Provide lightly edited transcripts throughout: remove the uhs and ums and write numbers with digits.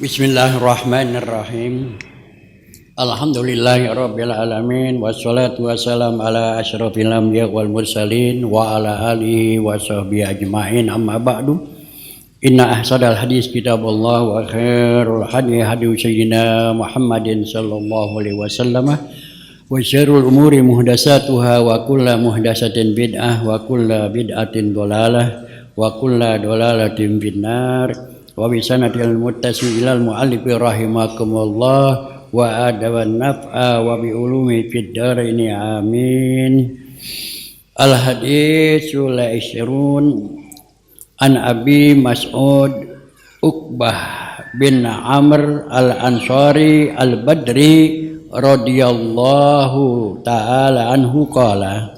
Bismillahirrahmanirrahim. Alhamdulillahirabbil alamin wassalatu wassalamu ala asyrofil anbiya wal mursalin wa ala alihi wa sahbihi ajmain amma ba'du. Inna ahsadal hadis kitabullah wa khairul hadi hadi sayyidina Muhammadin sallallahu alaihi wasallam wa syarrul umuri muhdatsatuha wa kullu muhdatsatin bid'ah wa kullu bid'atin dhalalah wa kullu dhalalatin finnar. Wa bisanadil muttasil ilal mu'allif rahimakumullah wa adaban naf'a wa bi ulumi fid dharaini amin. Al haditsul isyrun an Abi Mas'ud Uqbah bin Amr al Ansari al Badri radhiyallahu taala anhu qala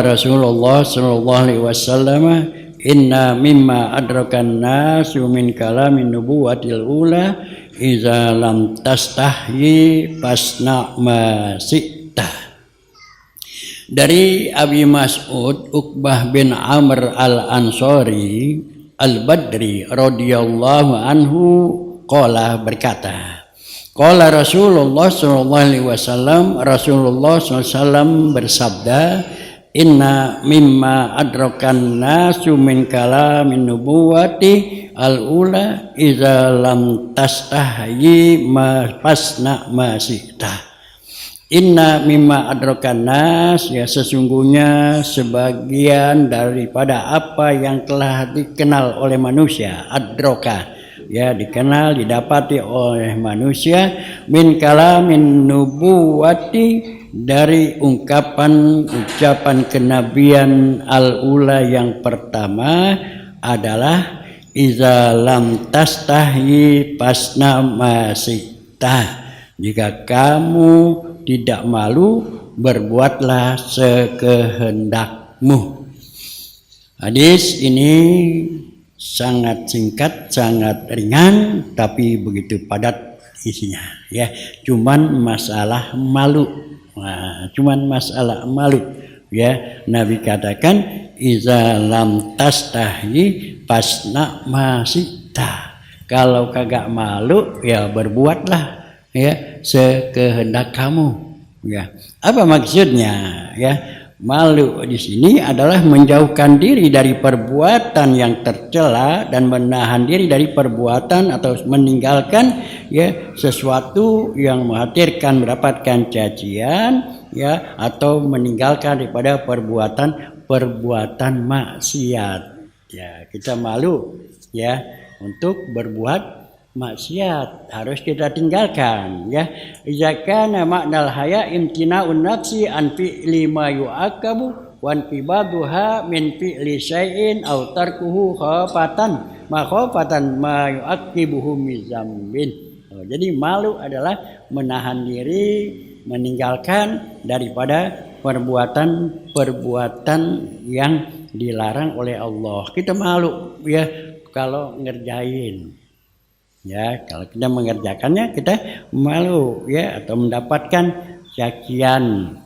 Rasulullah sallallahu alaihi wasallam inna mimma adrakan nasu min kalamin nubuwatil ula iza lam tastahyi fasna ma syi'ta. Dari Abi Mas'ud Uqbah bin Amr al-Ansari al-Badri radhiyallahu anhu qala berkata, qala Rasulullah sallallahu alaihi wasallam, Rasulullah sallallahu alaihi wasallam bersabda, inna mimma adrakan nasu min kalamin nubuwati al-ula iza lam tastahyi ma fasna ma syi'ta. Inna mimma adrakan nas, ya sesungguhnya sebagian daripada apa yang telah dikenal oleh manusia, adroka, ya dikenal, didapati oleh manusia, min kalamin nubuwati, dari ucapan kenabian al-ula yang pertama adalah iza lam tastahyi fasna ma syi'ta. Jika kamu tidak malu, berbuatlah sekehendakmu. Hadis ini sangat singkat, sangat ringan, tapi begitu padat isinya, ya. Cuman masalah malu. Cuman masalah malu, ya. Nabi katakan iza lam tastahyi fasna ma syi'ta. Kalau kagak malu, ya berbuatlah, ya, sekehendak kamu, ya. Apa maksudnya, ya? Malu di sini adalah menjauhkan diri dari perbuatan yang tercela dan menahan diri dari perbuatan atau meninggalkan, ya, sesuatu yang mengkhawatirkan mendapatkan cacian, ya, atau meninggalkan daripada perbuatan maksiat. Ya, kita malu, ya, untuk berbuat maksiat, harus kita tinggalkan, ya. Idza kana ma'nal haya imtina'un nafsi an fi'li ma yu'aqabu wa intibaduha min fi'li syai'in aw tarkuhu khafatan ma yu'aqibuhu min dzambin. Jadi malu adalah menahan diri, meninggalkan daripada perbuatan yang dilarang oleh Allah. Kita malu, ya, kalau ngerjain. Ya, kalau kita mengerjakannya kita malu, ya, atau mendapatkan cacian,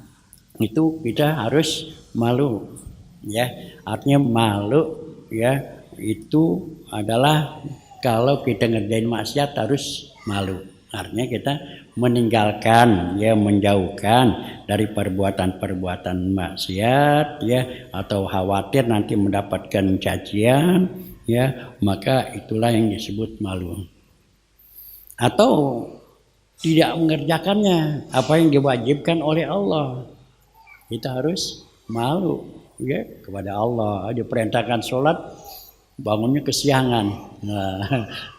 itu kita harus malu, ya. Artinya malu, ya, itu adalah kalau kita ngerjain maksiat harus malu. Artinya kita meninggalkan, ya, menjauhkan dari perbuatan-perbuatan maksiat, ya, atau khawatir nanti mendapatkan cacian, ya, maka itulah yang disebut malu. Atau tidak mengerjakannya apa yang diwajibkan oleh Allah, kita harus malu, ya, kepada Allah. Diperintahkan sholat, bangunnya kesiangan,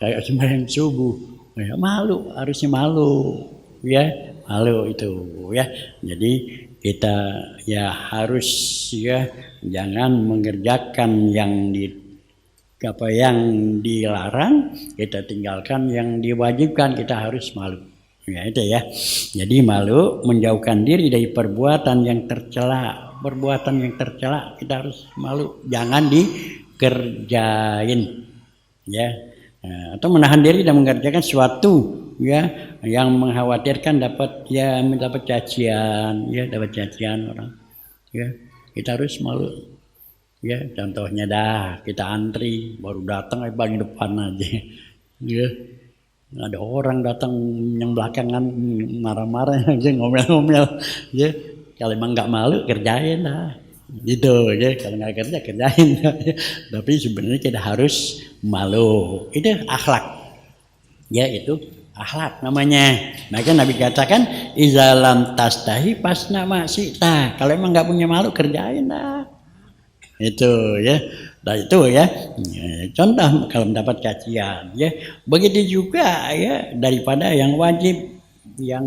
kayak sembahyang subuh, ya, malu, harusnya malu, ya, malu itu, ya. Jadi kita, ya, harus, ya, jangan mengerjakan yang dilarang, kita tinggalkan yang diwajibkan, kita harus malu, ya, itu, ya. Jadi malu menjauhkan diri dari perbuatan yang tercela. Perbuatan yang tercela kita harus malu, jangan dikerjain, ya. Atau menahan diri dan mengerjakan sesuatu, ya, yang mengkhawatirkan dapat cacian, ya, dapat cacian orang, ya, kita harus malu. Ya, contohnya kita antri baru datang paling depan aja, ya, Ada orang datang yang belakangan marah-marah aja ngomel-ngomel ya. Kalau emang nggak malu kerjain lah gitu ya. Kalau nggak kerja kerjain ya. Tapi sebenarnya kita harus malu. Itu akhlak ya, itu akhlak namanya. Maka Nabi katakan izalam tastahi pasna maksita. Kalau emang nggak punya malu kerjain lah itu ya. Nah itu ya, contoh kalau mendapat cacian ya. Begitu juga ya daripada yang wajib ya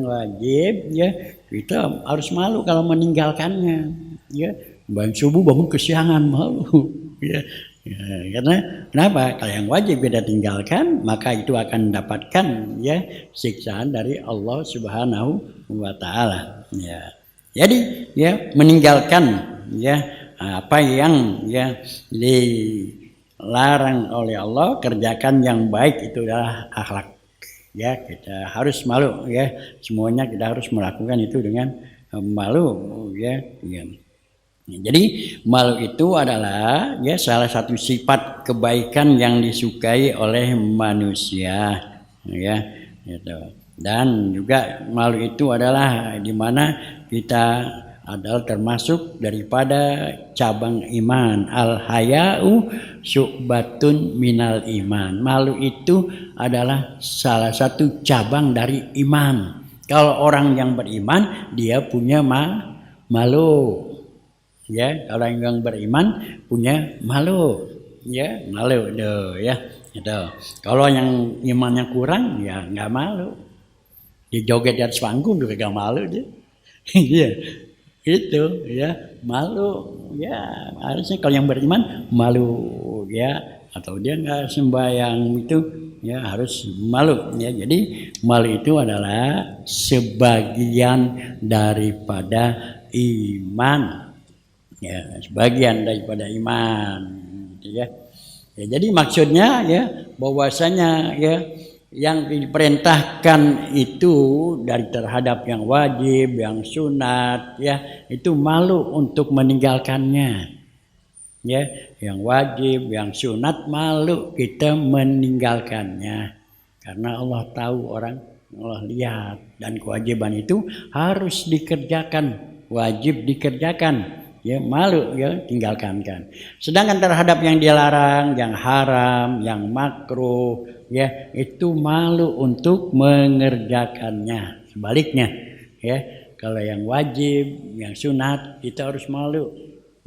kita harus malu kalau meninggalkannya ya. Bangun subuh bangun kesiangan malu ya. Karena kenapa? Kalau yang wajib kita tinggalkan maka itu akan mendapatkan ya siksaan dari Allah Subhanahu wa taala ya. Jadi ya meninggalkan ya apa yang ya dilarang oleh Allah, kerjakan yang baik, itu adalah akhlak ya. Kita harus malu ya, semuanya kita harus melakukan itu dengan malu ya. Jadi malu itu adalah ya salah satu sifat kebaikan yang disukai oleh manusia ya gitu. Dan juga malu itu adalah di mana kita adalah termasuk daripada cabang iman. Al-haya'u syu'batun minal iman. Malu itu adalah salah satu cabang dari iman. Kalau orang yang beriman dia punya malu. Ya, kalau yang beriman punya malu. Ya, malu ya. Gitu. Kalau yang imannya kurang ya enggak malu. Dijoget di atas panggung juga enggak malu dia. Iya. Itu ya malu ya, harusnya kalau yang beriman malu ya, atau dia nggak sembahyang itu ya harus malu ya. Jadi malu itu adalah sebagian daripada iman ya, sebagian daripada iman ya. Jadi maksudnya ya bahwasanya ya yang diperintahkan itu dari terhadap yang wajib, yang sunat ya, itu malu untuk meninggalkannya. Ya, yang wajib, yang sunat malu kita meninggalkannya. Karena Allah tahu orang, Allah lihat, dan kewajiban itu harus dikerjakan, wajib dikerjakan. Ya, malu ya tinggalkan kan. Sedangkan terhadap yang dilarang, yang haram, yang makruh ya, itu malu untuk mengerjakannya. Sebaliknya ya, kalau yang wajib, yang sunat kita harus malu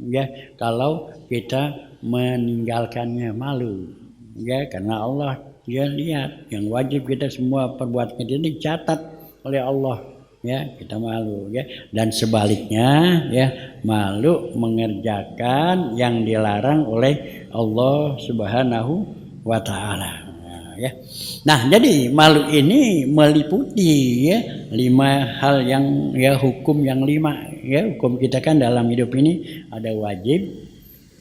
ya. Kalau kita meninggalkannya malu ya, karena Allah dia lihat yang wajib kita semua perbuatan kita dicatat oleh Allah ya, kita malu ya. Dan sebaliknya ya, malu mengerjakan yang dilarang oleh Allah Subhanahu wa taala ya. Nah, jadi malu ini meliputi ya 5 hal yang ya, hukum yang 5 ya. Hukum kita kan dalam hidup ini ada wajib,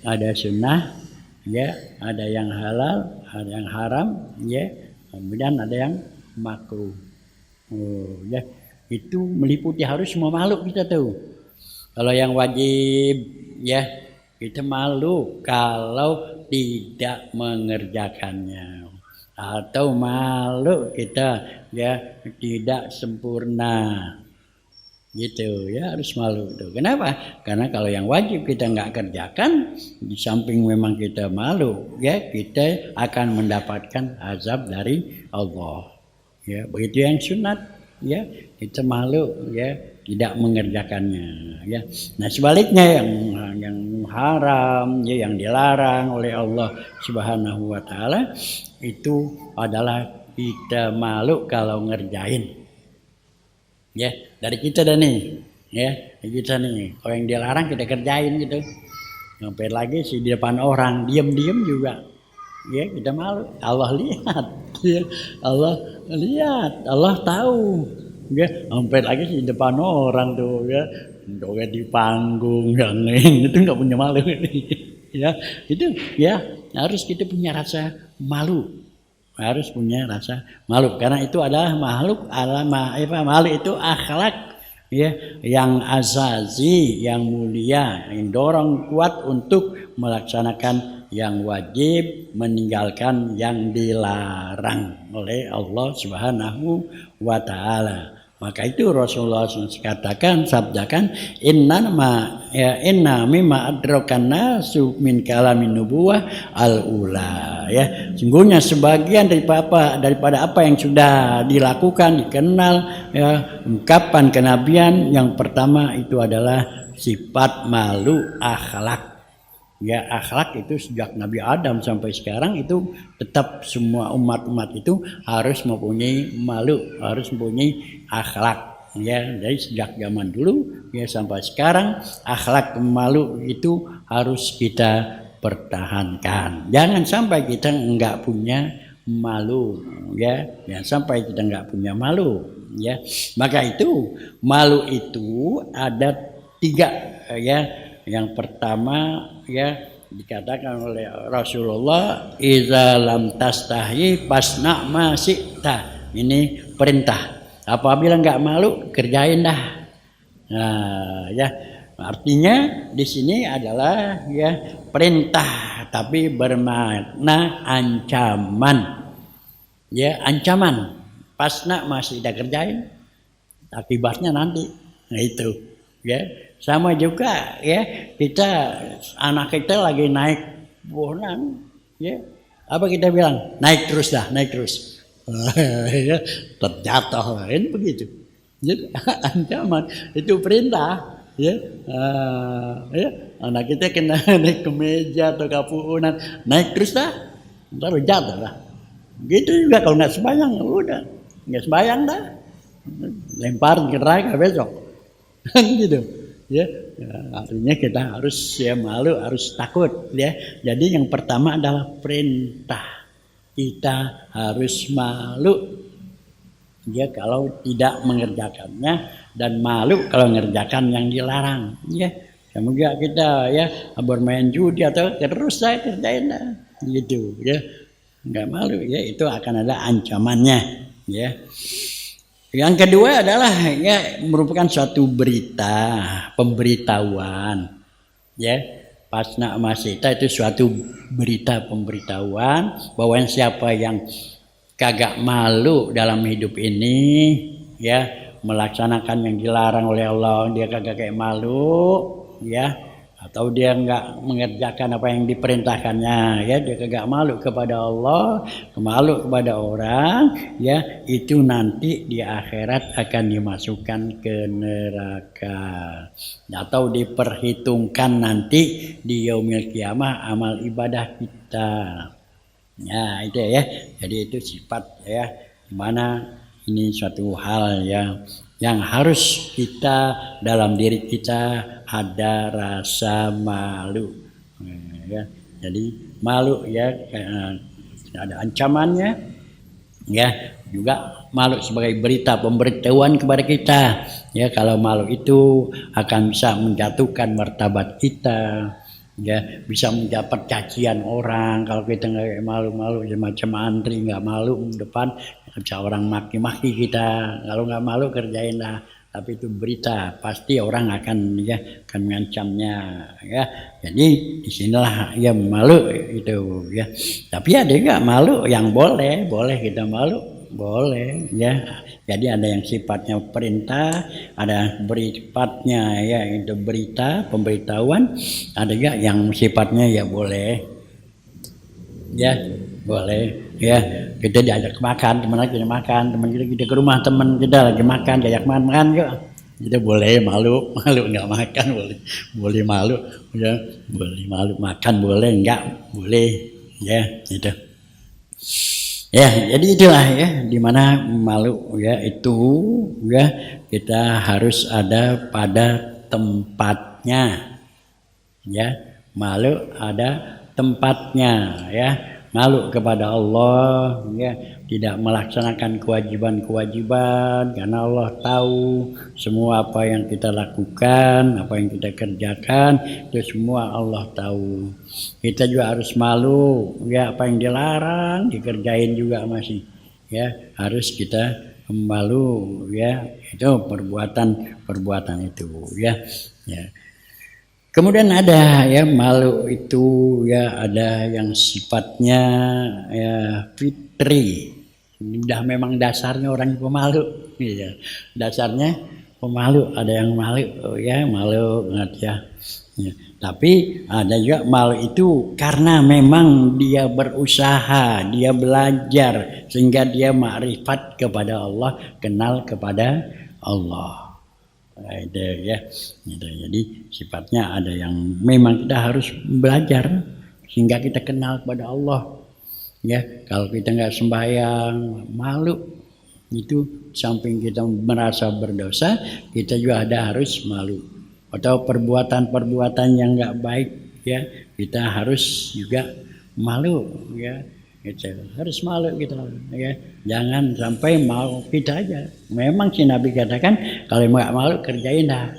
ada sunnah ya, ada yang halal, ada yang haram ya, kemudian ada yang makruh. Ya. Itu meliputi harus semua makhluk kita tahu. Kalau yang wajib ya kita malu kalau tidak mengerjakannya, atau malu kita ya tidak sempurna gitu ya, harus malu tuh. Kenapa? Karena kalau yang wajib kita nggak kerjakan, di samping memang kita malu ya, kita akan mendapatkan azab dari Allah ya. Begitu yang sunat ya, kita malu ya tidak mengerjakannya ya. Nah sebaliknya yang haram ya, yang dilarang oleh Allah Subhanahu wa taala, itu adalah kita malu kalau ngerjain ya. Dari kita dah nih ya, kita nih kalau yang dilarang kita kerjain gitu. Sampai lagi di depan orang diam-diam juga ya, kita malu. Allah lihat ya, Allah lihat, Allah tahu ya. Sampai lagi di depan orang tuh ya, joget di panggung yang lain itu nggak punya malu ya. Itu ya harus kita punya rasa malu, harus punya rasa malu, karena itu adalah makhluk malu itu akhlak ya, yang azazi, yang mulia, yang dorong kuat untuk melaksanakan yang wajib, meninggalkan yang dilarang oleh Allah Subhanahu wa taala. Maka itu Rasulullah SAW katakan, sabdakan, inna mimma adrakan nasu min kalamin nubuwah al-ula. Ya, sungguhnya sebagian daripada apa yang sudah dilakukan, dikenal, ya, ungkapan kenabian yang pertama itu adalah sifat malu akhlak. Ya, akhlak itu sejak Nabi Adam sampai sekarang itu tetap semua umat-umat itu harus mempunyai malu, harus mempunyai akhlak. Ya, dari sejak zaman dulu ya sampai sekarang akhlak malu itu harus kita pertahankan. Jangan sampai kita enggak punya malu, ya. Jangan sampai kita enggak punya malu, ya. Maka itu malu itu ada 3, ya. Yang pertama, ya, dikatakan oleh Rasulullah, iza lam tastahi fasna ma syi'ta. Ini perintah. Apabila enggak malu, kerjain dah. Nah, ya, artinya di sini adalah ya perintah tapi bermakna ancaman. Ya, ancaman. Fasna masih tidak kerjain, akibatnya nanti. Nah itu, ya. Sama juga ya, anak kita lagi naik bohongan, ya. Apa kita bilang? Naik terus dah, naik terus. Ya, terjatuh kan begitu. Jadi ancaman itu perintah, ya. Ya, anak kita kena naik ke meja atau kapunan, naik terus dah, ntar jatuh dah. Gitu juga kalau nggak sembahyang, udah nggak sembahyang dah, lempar ke neraka besok, gitu. Ya, artinya kita harus ya malu, harus takut, ya. Jadi yang pertama adalah perintah, kita harus malu, ya, kalau tidak mengerjakannya, dan malu kalau mengerjakan yang dilarang, ya. Semoga kita ya bermain judi atau terus saya kerjain gitu, ya, nggak malu, ya, itu akan ada ancamannya, ya. Yang kedua adalah ya merupakan suatu berita, pemberitahuan. Ya, pasna masita itu suatu berita pemberitahuan bahwa siapa yang kagak malu dalam hidup ini, ya, melaksanakan yang dilarang oleh Allah, dia kagak kayak malu, ya. Atau dia enggak mengerjakan apa yang diperintahkannya, ya, dia kagak malu kepada Allah, malu kepada orang, ya, itu nanti di akhirat akan dimasukkan ke neraka atau diperhitungkan nanti di yaumil kiamah amal ibadah kita. Ya, itu ya. Jadi itu sifat, ya, dimana ini suatu hal yang harus kita dalam diri kita ada rasa malu, ya. Jadi malu, ya, ada ancamannya, ya, juga malu sebagai berita pemberitahuan kepada kita, ya. Kalau malu itu akan bisa menjatuhkan martabat kita, ya, bisa mendapat cacian orang. Kalau kita nggak malu-malu semacam antri nggak malu depan, bisa orang maki-maki kita. Kalau nggak malu kerjain lah. Tapi itu berita, pasti orang akan mengancamnya, ya. Jadi disinilah ya malu itu, ya. Tapi ada nggak malu yang boleh kita malu, boleh, ya. Jadi ada yang sifatnya perintah, ada sifatnya ya itu berita, pemberitahuan, ada nggak yang sifatnya ya boleh, ya, boleh. Ya, kita diajak makan, teman lagi makan, teman kita ke rumah teman kita lagi makan, diajak makan yuk. Kita boleh malu nggak makan, boleh malu, ya, boleh malu makan boleh nggak boleh, ya, gitu. Ya, jadi itulah ya dimana malu, ya, itu ya kita harus ada pada tempatnya, ya, malu ada tempatnya, ya. Malu kepada Allah, ya, tidak melaksanakan kewajiban-kewajiban karena Allah tahu semua apa yang kita lakukan, apa yang kita kerjakan, itu semua Allah tahu. Kita juga harus malu, ya, apa yang dilarang dikerjain juga masih, ya, harus kita malu, ya, itu perbuatan itu, ya, ya. Kemudian ada ya malu itu ya ada yang sifatnya ya fitri. Udah memang dasarnya orang pemalu, ya. Dasarnya pemalu, ada yang malu, oh ya malu banget ya. Ya. Tapi ada juga malu itu karena memang dia berusaha, dia belajar sehingga dia makrifat kepada Allah, kenal kepada Allah. Itu ya. Gitu. Jadi sifatnya ada yang memang kita harus belajar sehingga kita kenal kepada Allah. Ya, kalau kita nggak sembahyang malu itu samping kita merasa berdosa, kita juga ada harus malu. Atau perbuatan-perbuatan yang nggak baik ya, kita harus juga malu ya. Gitu. Harus malu kita ya. Jangan sampai mau kita aja. Memang si Nabi katakan kalau nggak malu kerjain dah.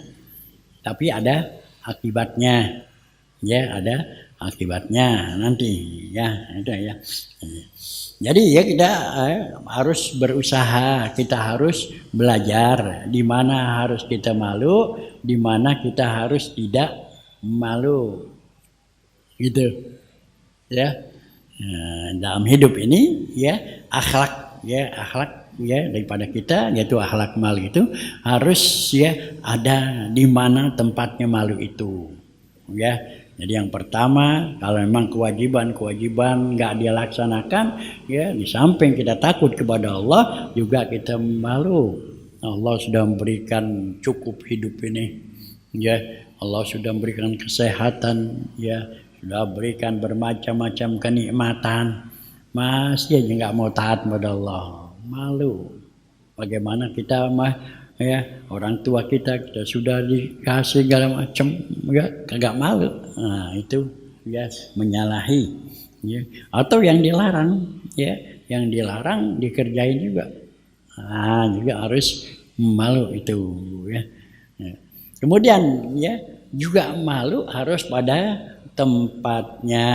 Tapi ada akibatnya. Ya, ada akibatnya nanti ya itu ya. Jadi ya kita harus berusaha, kita harus belajar di mana harus kita malu, di mana kita harus tidak malu. Gitu. Ya. Dalam hidup ini ya akhlak ya daripada kita yaitu akhlak malu itu harus ya ada di mana tempatnya malu itu. Ya. Jadi yang pertama kalau memang kewajiban nggak dia laksanakan ya di samping kita takut kepada Allah juga kita malu. Allah sudah memberikan cukup hidup ini ya, Allah sudah memberikan kesehatan ya, sudah berikan bermacam-macam kenikmatan, masih aja nggak mau taat kepada Allah, malu. Bagaimana kita ya orang tua kita sudah dikasih segala macam ya kagak malu, nah itu ya menyalahi ya. Atau yang dilarang ya, yang dilarang dikerjain juga, nah juga harus malu itu ya. Kemudian ya juga malu harus pada tempatnya,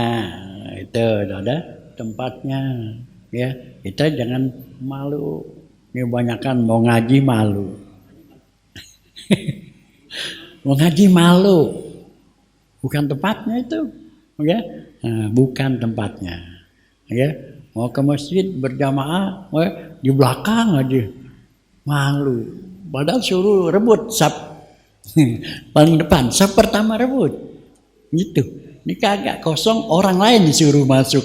itu ada tempatnya ya. Kita jangan malu, ini kebanyakan mau ngaji malu. Mau ngaji malu, bukan tempatnya itu, ya, bukan tempatnya, ya. Mau ke masjid berjamaah, di belakang aja, malu. Padahal suruh rebut saf paling depan, saf pertama rebut, gitu. Ini kagak kosong, orang lain disuruh masuk.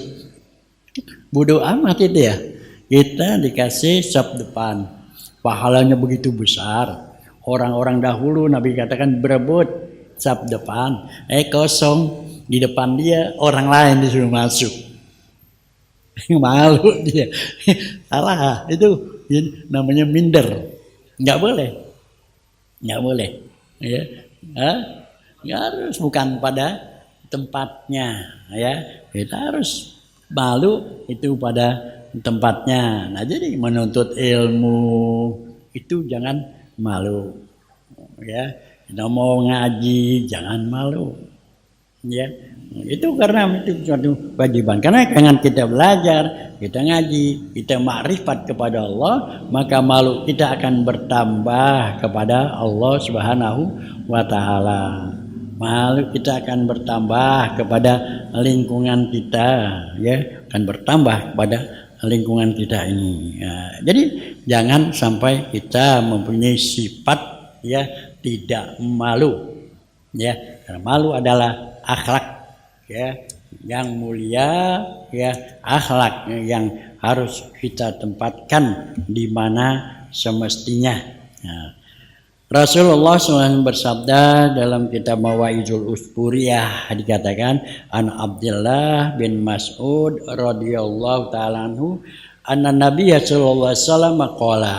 Bodoh amat itu ya. Kita dikasih saf depan, pahalanya begitu besar. Orang-orang dahulu Nabi katakan berebut saf depan, kosong di depan dia, orang lain disuruh masuk. Malu dia. Salah, itu namanya minder. Nggak boleh. Ya. Nggak harus, bukan pada tempatnya ya. Kita harus malu itu pada tempatnya. Nah, jadi menuntut ilmu itu jangan malu ya. Kita mau ngaji jangan malu ya. Itu karena itu suatu kewajiban. Karena dengan kita belajar, kita ngaji, kita makrifat kepada Allah, maka malu kita akan bertambah kepada Allah Subhanahu wa taala. Malu kita akan bertambah kepada lingkungan kita ya, akan bertambah kepada lingkungan kita ini ya. Jadi jangan sampai kita mempunyai sifat ya tidak malu ya. Karena malu adalah akhlak ya yang mulia ya, akhlak yang harus kita tempatkan di mana semestinya ya. Rasulullah SAW bersabda dalam kitab Mawaidul Usburiyah, dikatakan an Abdullah bin Mas'ud radhiyallahu ta'ala anhu anna Nabiy sallallahu alaihi wasallam qala.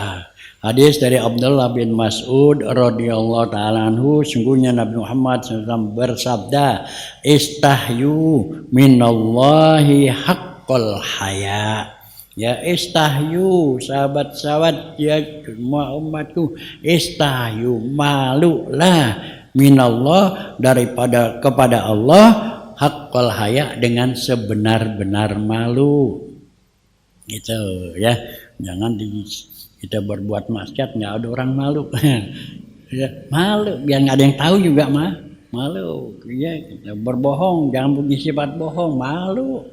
Hadis dari Abdullah bin Mas'ud radhiyallahu ta'ala anhu, sungguhnya Nabi Muhammad SAW bersabda, istahyu minallahi haqqal haya. Ya, istahyu sahabat-sahabat ya semua umatku, istahyu malulah minallah daripada kepada Allah, haqqal haya dengan sebenar-benar malu. Gitu ya. Jangan kita berbuat maksiat nggak ada orang malu. Ya, malu biar nggak ada yang tahu juga malu, ya berbohong, jangan punya sifat bohong, malu,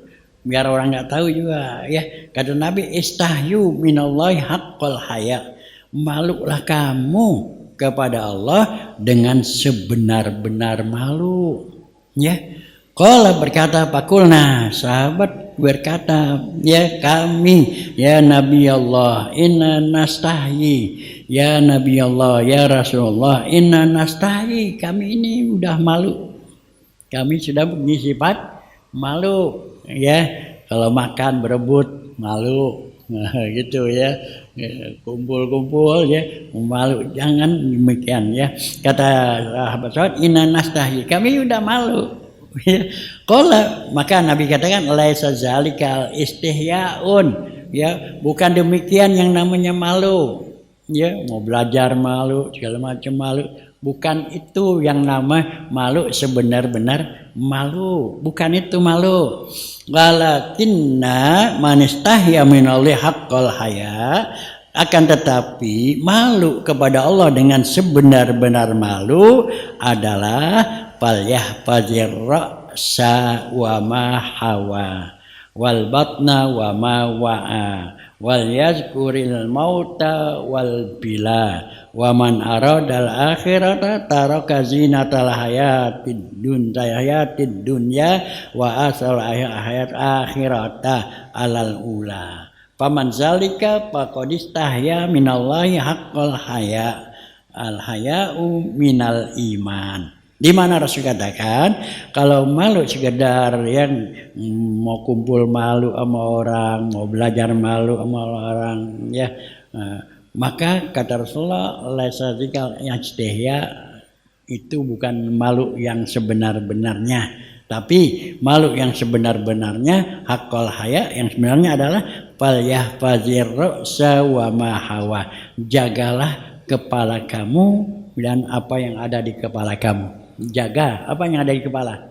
biar orang nggak tahu juga, ya. Kata Nabi, istahyu minallahi haqqal haya, malulah kamu kepada Allah dengan sebenar-benar malu, ya. Qala berkata pakulna, sahabat berkata, ya kami, ya Nabi Allah, inna nastahyi, ya Nabi Allah, ya Rasulullah, inna nastahyi, kami ini udah malu, kami sudah punya sifat malu, ya. Kalau makan berebut malu, nah, gitu ya, kumpul-kumpul ya malu, jangan demikian ya. Kata sahabat, inna nastahyi, kami udah malu. Qala, maka Nabi katakan laisa zalikal istihyaun, ya bukan demikian yang namanya malu, ya mau belajar malu segala macam malu, bukan itu yang nama malu sebenar-benar malu, bukan itu malu. Walakinna man istahya minallahi haqqal haya, akan tetapi malu kepada Allah dengan sebenar-benar malu adalah falyahfazir ra'sa wa ma hawa wal batna wa ma wa'a wal yazkuril mauta wal bila wa man aradal akhirata taraka zinatal hayatid dunya wa asal hayat akhirata alal ula paman zalika faqad istahya minallahi haqqal haya al haya'u minal iman. Di mana Rasul katakan kalau malu sekedar yang mau kumpul malu sama orang, mau belajar malu sama orang, ya maka kata Rasulullah laisa dzikal istihya, itu bukan malu yang sebenar-benarnya, tapi malu yang sebenar-benarnya haqqal haya, yang sebenarnya adalah falyahfazir ra'sa wa ma hawa, jagalah kepala kamu dan apa yang ada di kepala kamu. Jaga apa yang ada di kepala,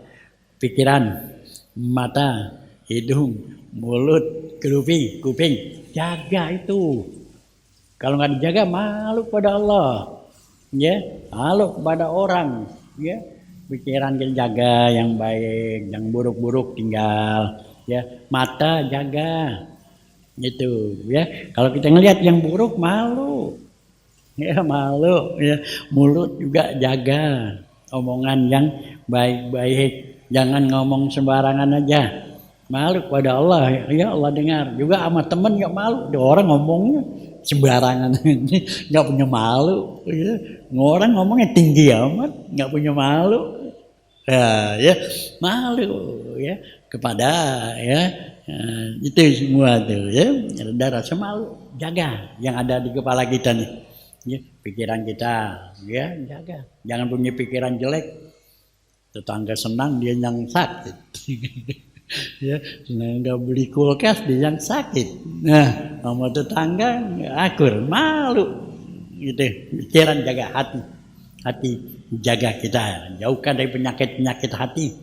pikiran, mata, hidung, mulut, kuping, jaga itu. Kalau nggak dijaga malu pada Allah, ya, malu kepada orang, ya. Pikiran kita jaga yang baik, yang buruk-buruk tinggal, ya. Mata jaga, itu, ya. Kalau kita ngelihat yang buruk malu, ya malu, ya. Mulut juga jaga. Omongan yang baik-baik, jangan ngomong sembarangan aja, malu pada Allah, ya Allah dengar. Juga sama temen nggak malu, orang ngomongnya sembarangan, nggak punya malu, ya. Orang ngomongnya tinggi amat, nggak punya malu, ya malu, ya kepada, ya itu semua tuh, ya ada rasa malu, jaga yang ada di kepala kita nih. Ya, pikiran kita, ya jaga, jangan punya pikiran jelek. Tetangga senang dia yang sakit, ya nggak beli kulkas dia yang sakit. Nah, sama tetangga akur, malu, gitu. Pikiran jaga hati jaga kita, jauhkan dari penyakit hati,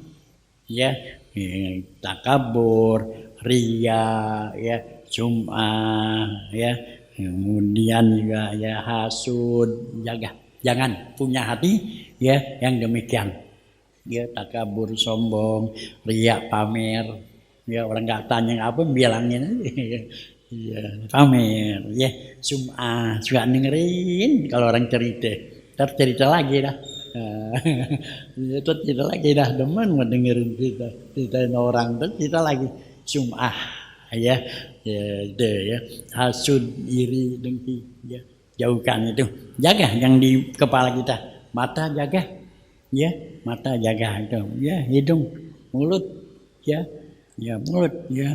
ya takabur, riya, ya sum'ah, ya. Kemudian juga ya hasud, jaga, jangan punya hati ya yang demikian, ya takabur, sombong, riya, pamer, ya orang nggak tanya apa bilangin aja, ya pamer, ya sum'ah, suka dengerin kalau orang cerita lagi dah, cerita lagi dah, demen mau dengerin ceritain orang, cerita lagi, sum'ah. Ya itu ya hasud, iri, dengki, ya jauhkan itu, jaga yang di kepala kita. Mata jaga, ya mata jaga itu, ya hidung, mulut, ya mulut, ya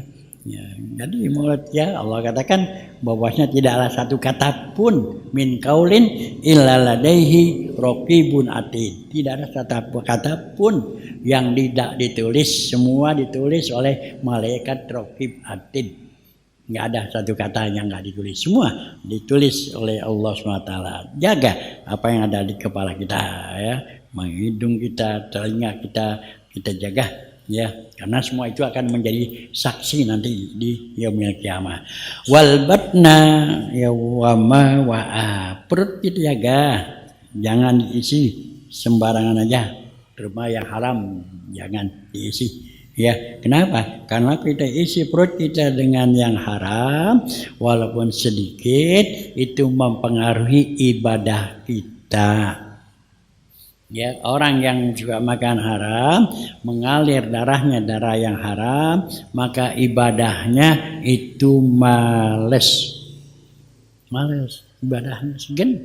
jadi mulut, ya Allah katakan bahwasanya tidaklah satu kata pun min qaulin illa ladaihi raqibun atid, tidak ada satu kata pun yang tidak ditulis, semua ditulis oleh malaikat raqib atid. Nggak ada satu kata yang nggak ditulis, semua ditulis oleh Allah SWT. Jaga apa yang ada di kepala kita, ya hidung kita, telinga kita jaga, ya karena semua itu akan menjadi saksi nanti di yaumil kiamah. Wal batna ya wa ma wa'a, perut kita jaga, jangan diisi sembarangan aja, Rumah yang haram jangan diisi. Ya, kenapa? Karena kita isi perut kita dengan yang haram, walaupun sedikit, itu mempengaruhi ibadah kita. Ya, orang yang juga makan haram, mengalir darahnya darah yang haram, maka ibadahnya itu males, ibadahnya segan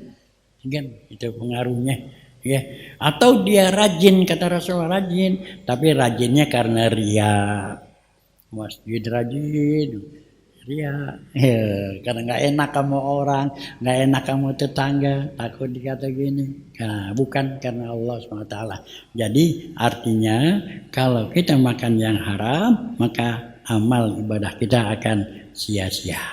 itu pengaruhnya. Ya, atau dia rajin, kata Rasulullah rajin, tapi rajinnya karena ria, masjid rajin, ria, karena nggak enak kamu orang, nggak enak kamu tetangga, takut dikata gini, nah, bukan karena Allah SWT. Jadi artinya kalau kita makan yang haram, maka amal ibadah kita akan sia-sia,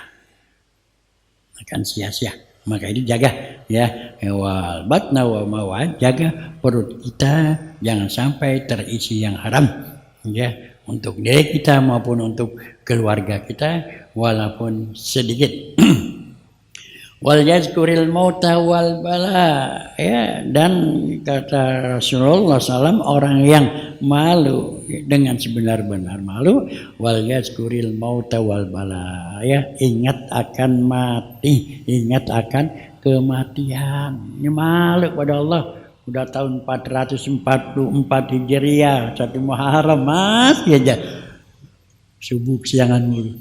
Maka ini jaga ya, wal batna wa mawad, jaga perut kita jangan sampai terisi yang haram ya, untuk diri kita maupun untuk keluarga kita walaupun sedikit. Wal yazkuril mauta wal bala ya, dan kata Rasulullah SAW, orang yang malu dengan sebenar-benar malu, wal yazkuril mauta wal bala ya, ingat akan mati, ingat akan kematian. Ini malu pada Allah. Udah tahun 444 Hijriah, 1 Muharram masih aja subuh siangan mulu.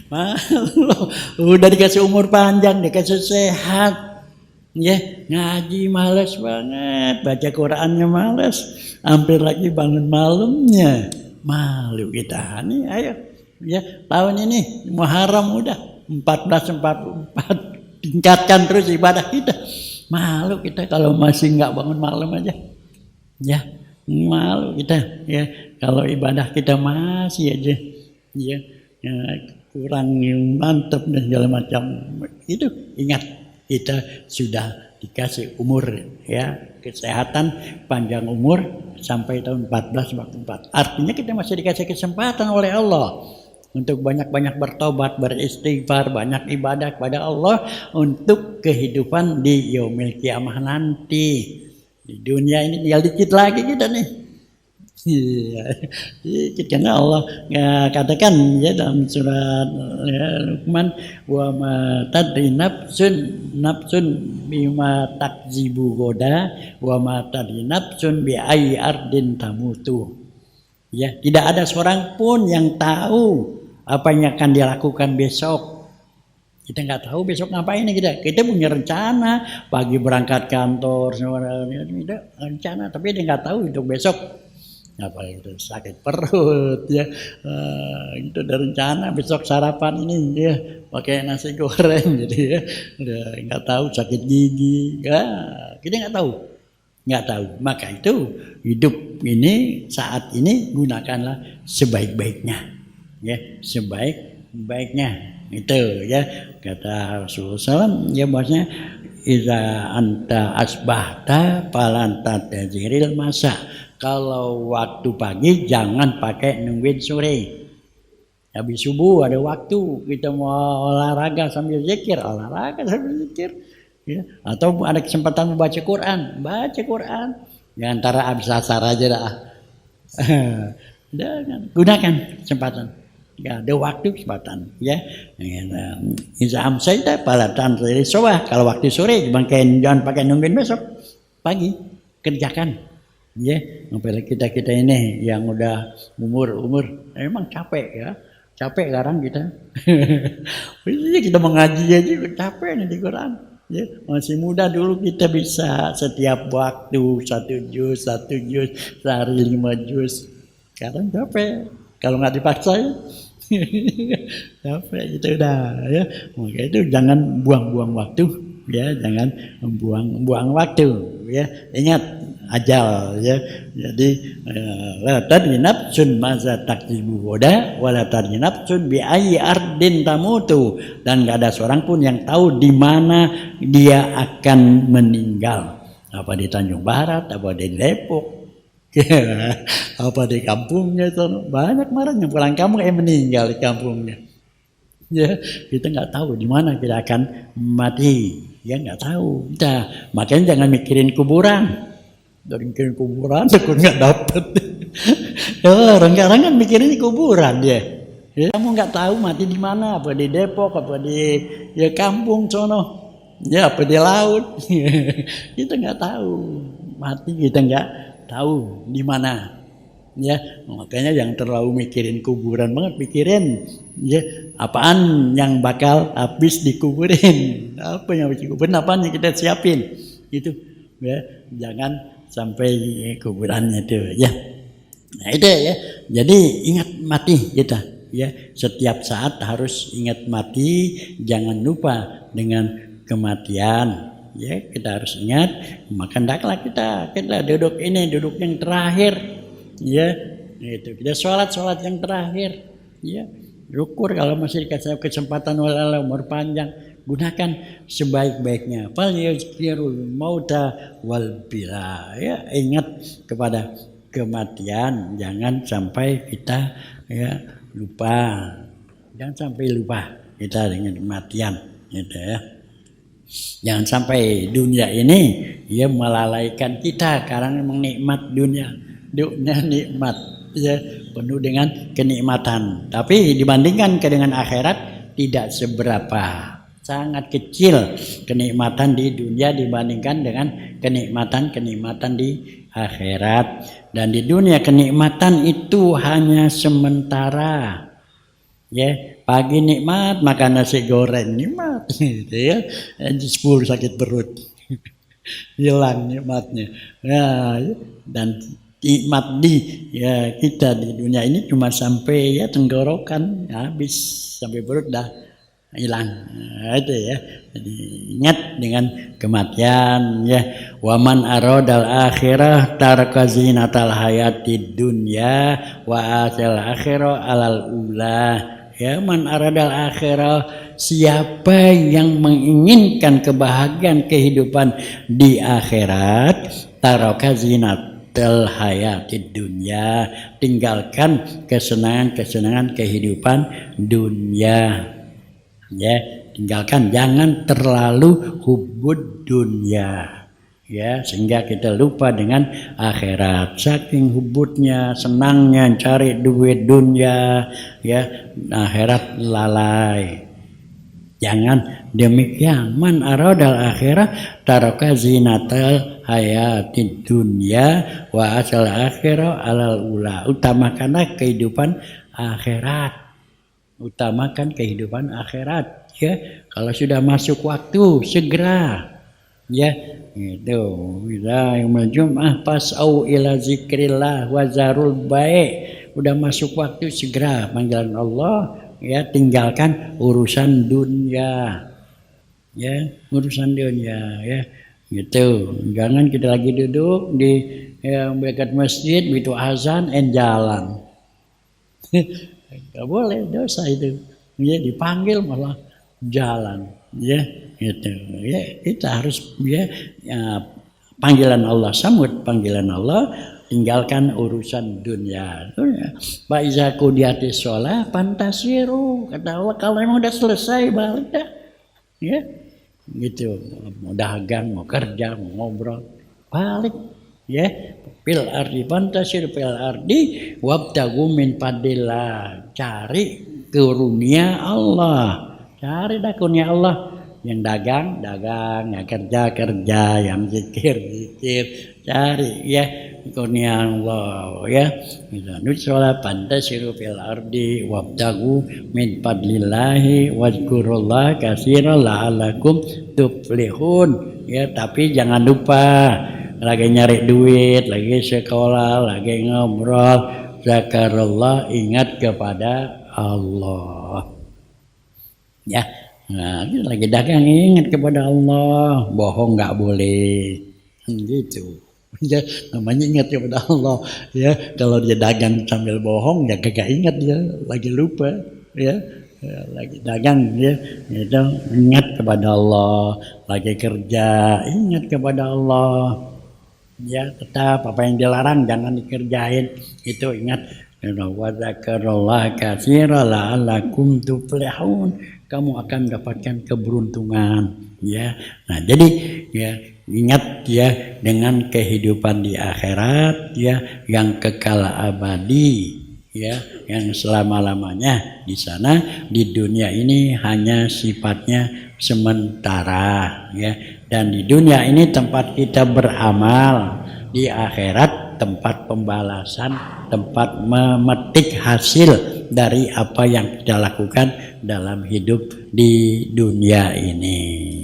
Malu, udah dikasih umur panjang, dikasih sehat, ya ngaji malas banget, baca Qurannya malas, hampir lagi bangun malamnya, malu kita nih. Ayo, ya tahun ini Muharram udah 1444, tingkatkan terus ibadah kita. Malu kita kalau masih nggak bangun malam aja, ya malu kita ya kalau ibadah kita masih aja, ya. Kurang mantap dan segala macam. Itu ingat, kita sudah dikasih umur ya, kesehatan, panjang umur sampai tahun 1444. Artinya kita masih dikasih kesempatan oleh Allah untuk banyak-banyak bertobat, beristighfar, banyak ibadah kepada Allah untuk kehidupan di yaumil kiamah nanti. Di dunia ini tinggal dikit lagi kita nih. Iya, karena Allah ya, katakan ya dalam surat ya, Luqman, wa ma tadri nafsun bima takzibu goda, wa ma tadri nafsun bi ayyi ardin tamutu. Ya, tidak ada seorang pun yang tahu apa yang akan dia lakukan besok. Kita nggak tahu besok ngapain kita. Kita punya rencana pagi berangkat kantor, rencana, tapi dia nggak tahu untuk besok. Apa itu sakit perut ya, itu ada rencana besok sarapan ini dia pakai nasi goreng, jadi ya udah nggak tahu sakit gigi ya, kita nggak tahu. Maka itu hidup ini saat ini gunakanlah sebaik-baiknya ya, sebaik-baiknya itu ya, kata Rasulullah SAW ya, bahwasanya iza anta asbahta falanta tajiril masa. Kalau waktu pagi jangan pakai nungguin sore. Habis subuh ada waktu kita mau olahraga sambil zikir, ya. Atau ada kesempatan membaca Quran, baca Quran. Ya antara habis asar aja dah. Gunakan kesempatan. Ya, ada waktu kesempatan ya. Iza amsayta fala tanziri sobah. Kalau waktu sore jangan pakai nungguin besok. Pagi kerjakan. Ya, apalagi kita ini yang udah umur emang capek sekarang kita. Kita mengaji aja capek nih di Quran. Ya, masih muda dulu kita bisa setiap waktu 1 juz, sehari 5 juz. Sekarang capek kalau nggak dipaksa ya. Capek gitu udah ya. Maka itu jangan buang-buang waktu ya, jangan buang waktu ya. Ingat ajal ya, jadi la tadri nafsun maza takzibu goda wa la tadri nafsun bi ayyi ardin tamutu, dan enggak ada seorang pun yang tahu di mana dia akan meninggal, apa di Tanjung Barat, apa di Depok, apa di kampungnya itu banyak marahnya pulang kampung meninggal di kampungnya ya, kita enggak tahu di mana kita akan mati Ya nggak tahu. Nah, makanya jangan mikirin kuburan. Dari mikirin kuburan takut nggak dapet. Orang-orang kan mikirin kuburan dia. Ya, kamu nggak tahu mati di mana, apa di Depok, apa di kampung sono, ya apa di laut. Kita nggak tahu mati, kita nggak tahu di mana. Ya, makanya jangan terlalu mikirin kuburan banget, pikirin ya apaan yang bakal habis dikuburin, apa yang habis dikuburin, apaan yang kita siapin itu ya, jangan sampai kuburannya itu ya. Nah itu ya, jadi ingat mati kita ya, setiap saat harus ingat mati, jangan lupa dengan kematian ya, kita harus ingat. Maka hendaklah kita duduk yang terakhir. Ya, itu kita sholat yang terakhir. Ya, syukur kalau masih dikasih kesempatan oleh umur panjang, gunakan sebaik-baiknya. Fal yazkirul mauta wal bila. Ya, ingat kepada kematian, jangan sampai kita ya lupa. Jangan sampai lupa kita dengan kematian, gitu ya. Jangan sampai dunia ini ya melalaikan kita karena memang nikmat dunia nikmat ya, penuh dengan kenikmatan, tapi dibandingkan dengan akhirat tidak seberapa, sangat kecil kenikmatan di dunia dibandingkan dengan kenikmatan di akhirat. Dan di dunia kenikmatan itu hanya sementara ya, pagi nikmat makan nasi goreng nikmat gitu ya, 10 sakit perut hilang nikmatnya ya. Dan nikmat di ya kita di dunia ini cuma sampai ya tenggorokan ya, habis sampai perut dah hilang. Nah, itu ya. Jadi ingat dengan kematian ya. Waman aradal akhirah taraka zinatal hayatid dunya wa asal akhirah alal ula. Ya, man aradal akhirah, siapa yang menginginkan kebahagiaan kehidupan di akhirat, taraka zinat hayatid dunya, tinggalkan kesenangan kehidupan dunia ya, tinggalkan, jangan terlalu hubud dunia ya, sehingga kita lupa dengan akhirat. Saking hubudnya, senangnya cari duit dunia ya, akhirat lalai. Jangan demikian. Man aradal akhirah taraka zinatal hayatid dunya wa asal akhirah alal ula. Utamakanlah kehidupan akhirat. Utamakan kehidupan akhirat ya. Kalau sudah masuk waktu segera ya, itu bila yaumul jum'ah pas'au ila zikrillah wa zarul baik. Udah masuk waktu segera panggilan Allah ya, tinggalkan urusan dunia ya, urusan dunia ya gitu. Jangan kita lagi duduk di dekat masjid begitu azan jalan. Enggak boleh, dosa itu ya, dipanggil malah jalan ya gitu ya. Kita harus ya panggilan Allah, sambut panggilan Allah, tinggalkan urusan dunia. Pak Izaku di hati sholat pantasiru, kata Allah, kalau memang udah selesai balik dah ya gitu, mau dagang, mau kerja, mau ngobrol, balik ya. Fil ardi pantasiru fil ardi wabtagu min fadillah, cari karunia Allah, cari dah karunia Allah. Yang dagang, yang kerja, yang zikir, cari ya karunia Allah ya. Nusrola pantasiru fil ardi wabtagu min fadlillahi wazkurullah katsiran la'allakum tuflihun ya. Tapi jangan lupa lagi nyari duit, lagi sekolah, lagi ngobrol, zakarullah, ingat kepada Allah ya. Nah, lagi dagang ingat kepada Allah, bohong nggak boleh, gitu. Ya, namanya ingat kepada Allah. Ya, kalau dia dagang sambil bohong, ya kagak ingat dia, lagi lupa. Ya, lagi dagang ya, itu ingat kepada Allah. Lagi kerja, ingat kepada Allah. Ya, tetap apa yang dilarang jangan dikerjain. Itu ingat. Wa zakarullah katsiran la'allakum tuflihun. kamu akan mendapatkan keberuntungan. Ya, nah jadi ya ingat ya dengan kehidupan di akhirat ya yang kekal abadi ya yang selama-lamanya di sana. Di dunia ini hanya sifatnya sementara ya, dan di dunia ini tempat kita beramal, di akhirat tempat pembalasan, tempat memetik hasil dari apa yang kita lakukan dalam hidup di dunia ini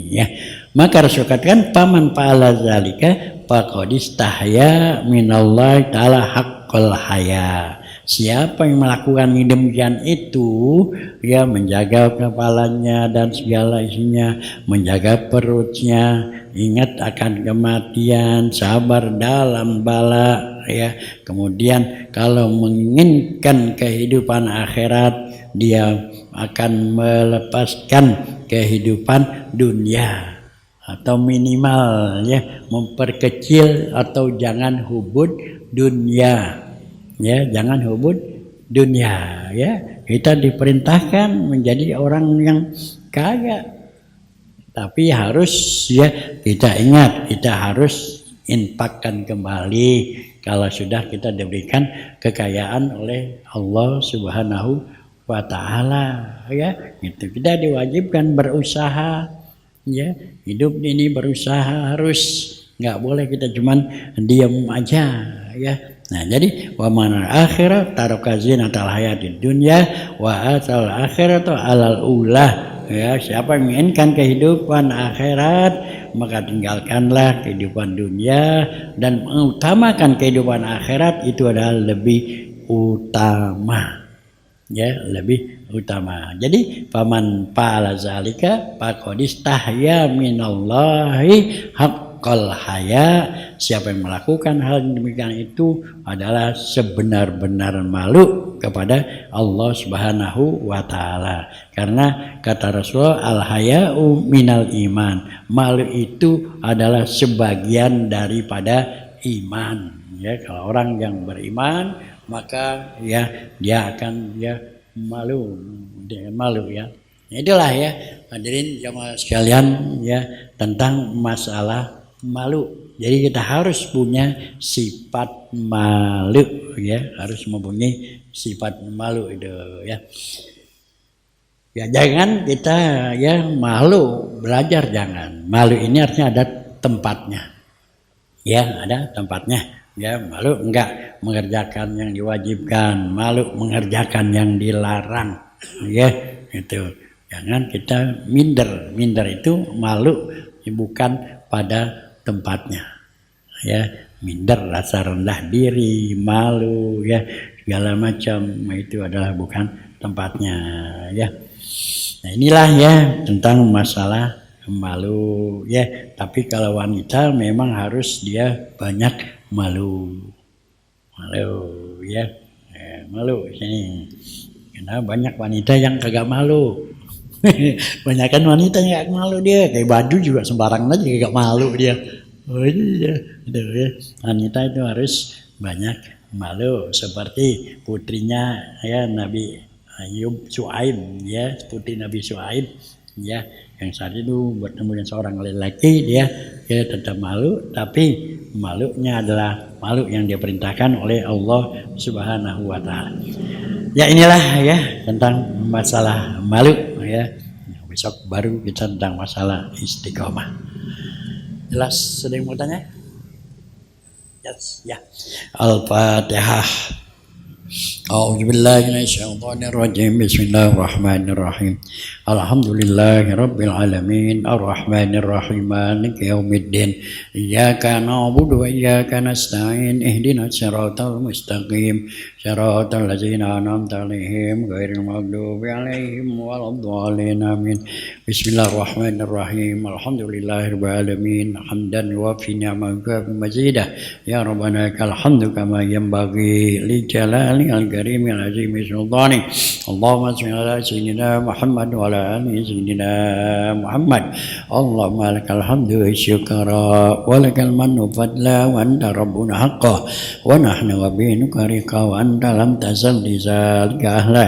ya. Maka Rasul katakan paman fa'ala zalika faqad istahya minallahi ta'ala haqqal haya. Siapa yang melakukan demikian itu ya, menjaga kepalanya dan segala isinya, menjaga perutnya, ingat akan kematian, sabar dalam bala ya. Kemudian kalau menginginkan kehidupan akhirat, dia akan melepaskan kehidupan dunia atau minimal ya memperkecil atau jangan hubud dunia. Ya, jangan hubud dunia ya. Kita diperintahkan menjadi orang yang kaya, tapi harus ya kita ingat kita harus infakkan kembali kalau sudah kita diberikan kekayaan oleh Allah Subhanahu wa ta'ala ya. Itu kita diwajibkan berusaha ya. Hidup ini berusaha, harus, nggak boleh kita cuman diam aja ya. Nah jadi wa man akhirat taraka zinatal hayatid dunya wa atal akhiratu alal ulah ya. Siapa yang menginginkan kehidupan akhirat maka tinggalkanlah kehidupan dunia dan mengutamakan kehidupan akhirat, itu adalah lebih utama ya, lebih utama. Jadi faman fa'ala zalika faqad istahya minallahi haqqal haya. Siapa yang melakukan hal demikian itu adalah sebenar-benar malu kepada Allah Subhanahu wa ta'ala. Karena kata Rasulullah, al-haya'u minal iman. Malu itu adalah sebagian daripada iman. Ya, kalau orang yang beriman maka ya dia akan ya malu, dia malu ya. Itulah ya hadirin jamaah sekalian ya tentang masalah malu. Jadi kita harus punya sifat malu ya, harus mempunyai sifat malu itu ya. Ya jangan kita ya malu, belajar jangan. Malu ini artinya ada tempatnya. Ya, ada tempatnya. Ya, malu enggak mengerjakan yang diwajibkan, malu mengerjakan yang dilarang. Ya, itu. Jangan kita minder. Minder itu malu bukan pada tempatnya ya. Minder, rasa rendah diri, malu ya, segala macam itu adalah bukan tempatnya ya. Nah inilah ya tentang masalah malu ya. Tapi kalau wanita memang harus dia banyak malu ya, malu sini. Karena banyak wanita yang kagak malu. Banyakan wanita yang gak malu, dia kayak baju juga sembarang aja gak malu dia. Oh iya, ya. Wanita itu harus banyak malu seperti putrinya ya Nabi Ayub Syuaib ya, putri Nabi Syuaib ya, yang saat itu bertemu dengan seorang lelaki, dia tetap malu, tapi malunya adalah malu yang diperintahkan oleh Allah Subhanahu wa ta'ala. Ya inilah ya tentang masalah malu ya. Besok baru kita tentang masalah istiqomah. Jelas? Ada yang mau tanya? Yes, ya. Al-Fatihah. A'udzubillahi minasyaitonirrajim. Bismillahirrahmanirrahim. Alhamdulillahi rabbil alamin arrahmanirrahim maliki yaumiddin. Iyyaka na'budu wa iyyaka nasta'in ihdinas siratal mustaqim siratal ladzina an'amta 'alaihim ghairil maghdubi 'alaihim waladdallin amin. Bismillahirrahmanirrahim. Alhamdulillahirabbil alamin hamdan yuwaffi ni'amahu wa mazidah. Ya rabbana lakal hamdu kama yanbaghi li jalali جلاله الكريم العظيم سلطانه اللهم صل على سيدنا محمد وعلى آل سيدنا محمد اللهم لك الحمد والشكر ولك المن فضلا وأنت ربنا حقا ونحن وبينك رقا وأنت لم تزل لذلك أهلا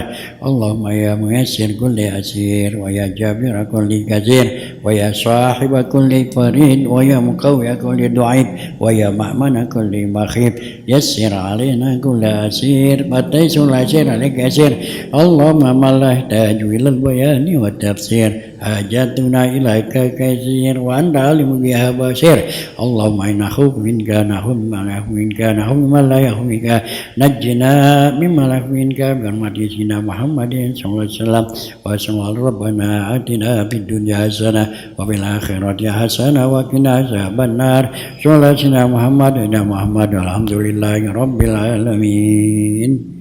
اللهم يا ميسر كل أسير ويا جابر كل كثير ويا صاحب كل فريد ويا مقوي كل ضعيف ويا مأمن كل مخيف يسر علينا كل أسير فتيس الأسير عليك أسير اللهم ما لا يحتاج إلى البيان والتفسير حاجاتنا إليك كثير وأنت عالم بها بصير اللهم إنا نخوف منك نخوف منك نخوف من لا يخوفك نجنا مما لا منك برحمة سيدنا محمد صلى الله عليه وسلم وسلم ربنا آتنا في الدنيا حسنة وفي الآخرة حسنة وقنا عذاب النار صلى الله عليه وسلم محمد الحمد لله رب العالمين.